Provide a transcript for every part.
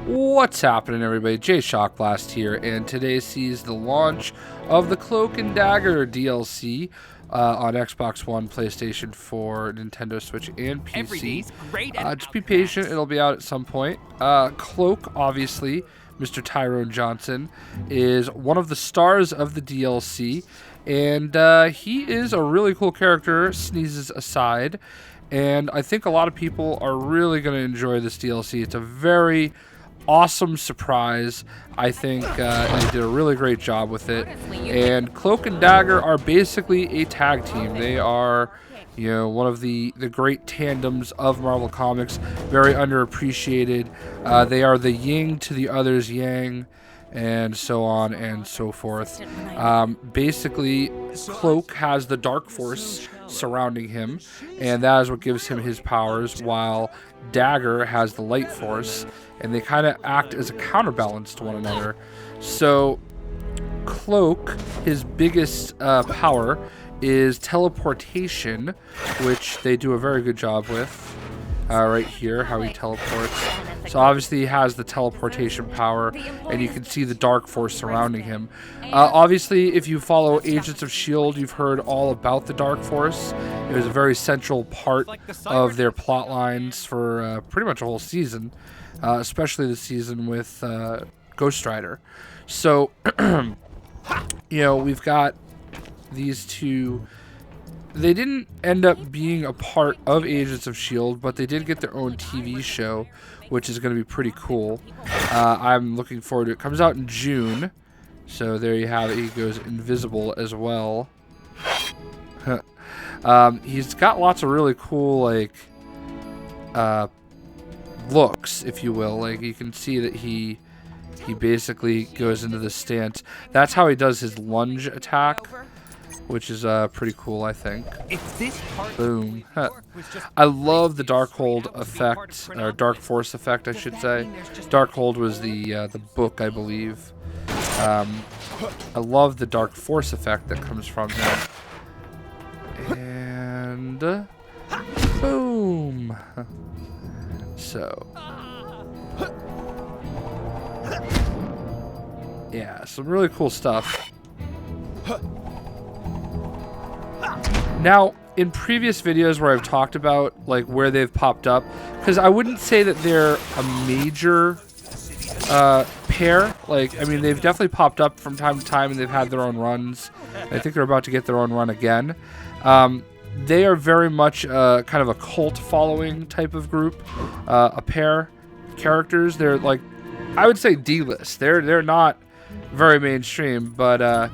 What's happening, everybody? JayShockblast here, and today sees the launch of the Cloak and Dagger DLC on Xbox One, PlayStation 4, Nintendo Switch, and PC. Just be patient; it'll be out at some point. Cloak, obviously, Mr. Tyrone Johnson, is one of the stars of the DLC, and he is a really cool character. Sneezes aside. And I think a lot of people are really going to enjoy this DLC. It's a very awesome surprise. I think they did a really great job with it. And Cloak and Dagger are basically a tag team. They are, you know, one of the great tandems of Marvel Comics. Very underappreciated. They are the yin to the other's yang, and so on and so forth. Basically, Cloak has the Dark Force surrounding him, and that is what gives him his powers, while Dagger has the Light Force, and they kind of act as a counterbalance to one another. So Cloak, his biggest power is teleportation, which they do a very good job with. Right here, how he teleports. So obviously he has the teleportation power, and you can see the Dark Force surrounding him. Obviously, if you follow Agents of S.H.I.E.L.D., you've heard all about the Dark Force. It was a very central part of their plot lines for pretty much a whole season, especially the season with Ghost Rider. So, you know, we've got these two. They didn't end up being a part of Agents of S.H.I.E.L.D., but they did get their own TV show, which is going to be pretty cool. I'm looking forward to it. It comes out in June, so there you have it. He goes invisible as well. He's got lots of really cool, like, looks, if you will. Like, you can see that he basically goes into the stance. That's how he does his lunge attack, which is pretty cool, I think. Boom. I love the Darkhold effect, or Dark Force effect, I should say. Darkhold was the book, I believe. I love the Dark Force effect that comes from him. And boom. So yeah, some really cool stuff. Now, in previous videos where I've talked about like where they've popped up, because I wouldn't say that they're a major pair. Like, I mean, they've definitely popped up from time to time, and they've had their own runs. I think they're about to get their own run again. They are very much kind of a cult following type of group, a pair characters. They're like, I would say D-list. They're not very mainstream, but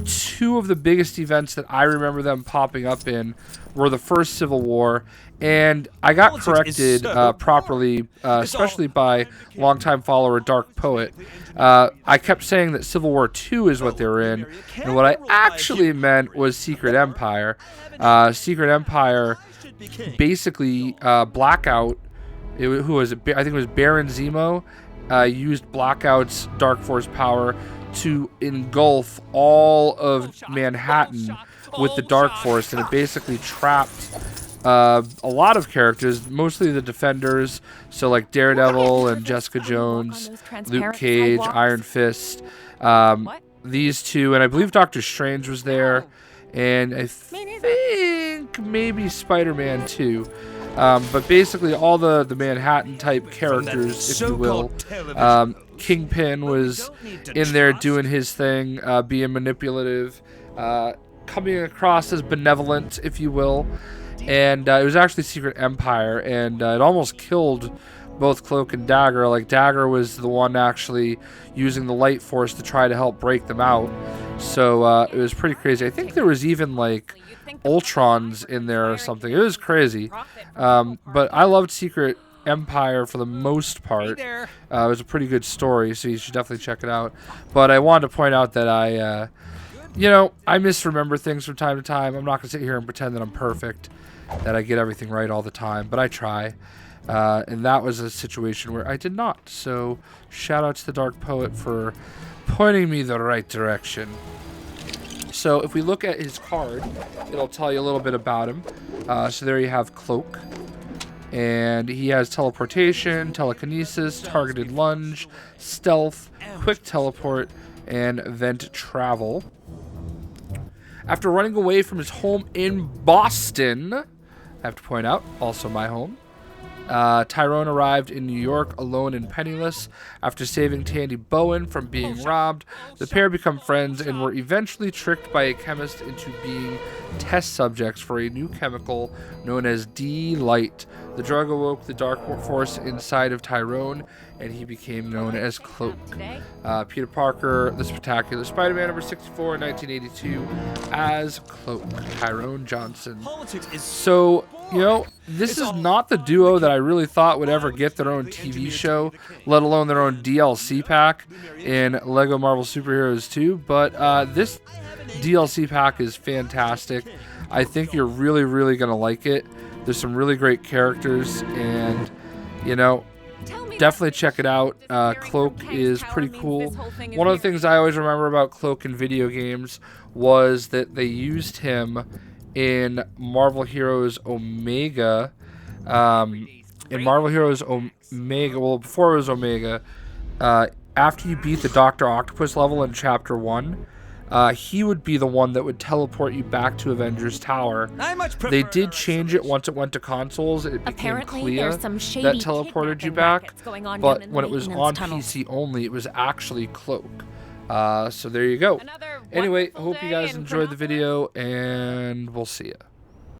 two of the biggest events that I remember them popping up in were the first Civil War, and I got corrected properly, especially by longtime follower Dark Poet. I kept saying that Civil War 2 is what they were in, and what I actually meant was Secret Empire. Secret Empire, basically, Blackout, who was it? I think it was Baron Zemo, used Blackout's Dark Force power to engulf all of Manhattan with the Dark Force, and it basically trapped a lot of characters, mostly the Defenders, so like Daredevil and Jessica Jones, Luke Cage, Iron Fist, these two, and I believe Doctor Strange was there, and I think maybe Spider-Man too. But basically all the Manhattan type characters, if you will. Kingpin was in there doing his thing, being manipulative, coming across as benevolent, if you will. And it was actually Secret Empire, and it almost killed both Cloak and Dagger. Like, Dagger was the one actually using the Light Force to try to help break them out. So it was pretty crazy. I think there was even like Ultrons in there or something. It was crazy. But I loved Secret Empire for the most part. It was a pretty good story, so you should definitely check it out. But I wanted to point out that you know, I misremember things from time to time. I'm not going to sit here and pretend that I'm perfect, that I get everything right all the time, but I try. And that was a situation where I did not. So shout out to the Dark Poet for pointing me the right direction. So if we look at his card, it'll tell you a little bit about him. So there you have Cloak. And he has teleportation, telekinesis, targeted lunge, stealth, quick teleport, and vent travel. After running away from his home in Boston, I have to point out, also my home, Tyrone arrived in New York alone and penniless. After saving Tandy Bowen from being robbed, the pair become friends and were eventually tricked by a chemist into being test subjects for a new chemical known as D-Light. The drug awoke the dark force inside of Tyrone, and he became known as Cloak. Peter Parker, The Spectacular Spider-Man, number 64, 1982, as Cloak, Tyrone Johnson. So, you know, this is not the duo that I really thought would ever get their own TV show, let alone their own DLC pack in LEGO Marvel Superheroes 2, but this DLC pack is fantastic. I think you're really, really going to like it. There's some really great characters, and, you know, definitely check it out. Cloak is pretty cool. One of the things I always remember about Cloak in video games was that they used him in Marvel Heroes Omega. In Marvel Heroes Omega, well, before it was Omega, after you beat the Dr. Octopus level in Chapter 1, he would be the one that would teleport you back to Avengers Tower. They did change it once it went to consoles. It became Clea that teleported you back, but when it was on PC only, it was actually Cloak. So there you go. Anyway, hope you guys enjoyed the video, and we'll see ya.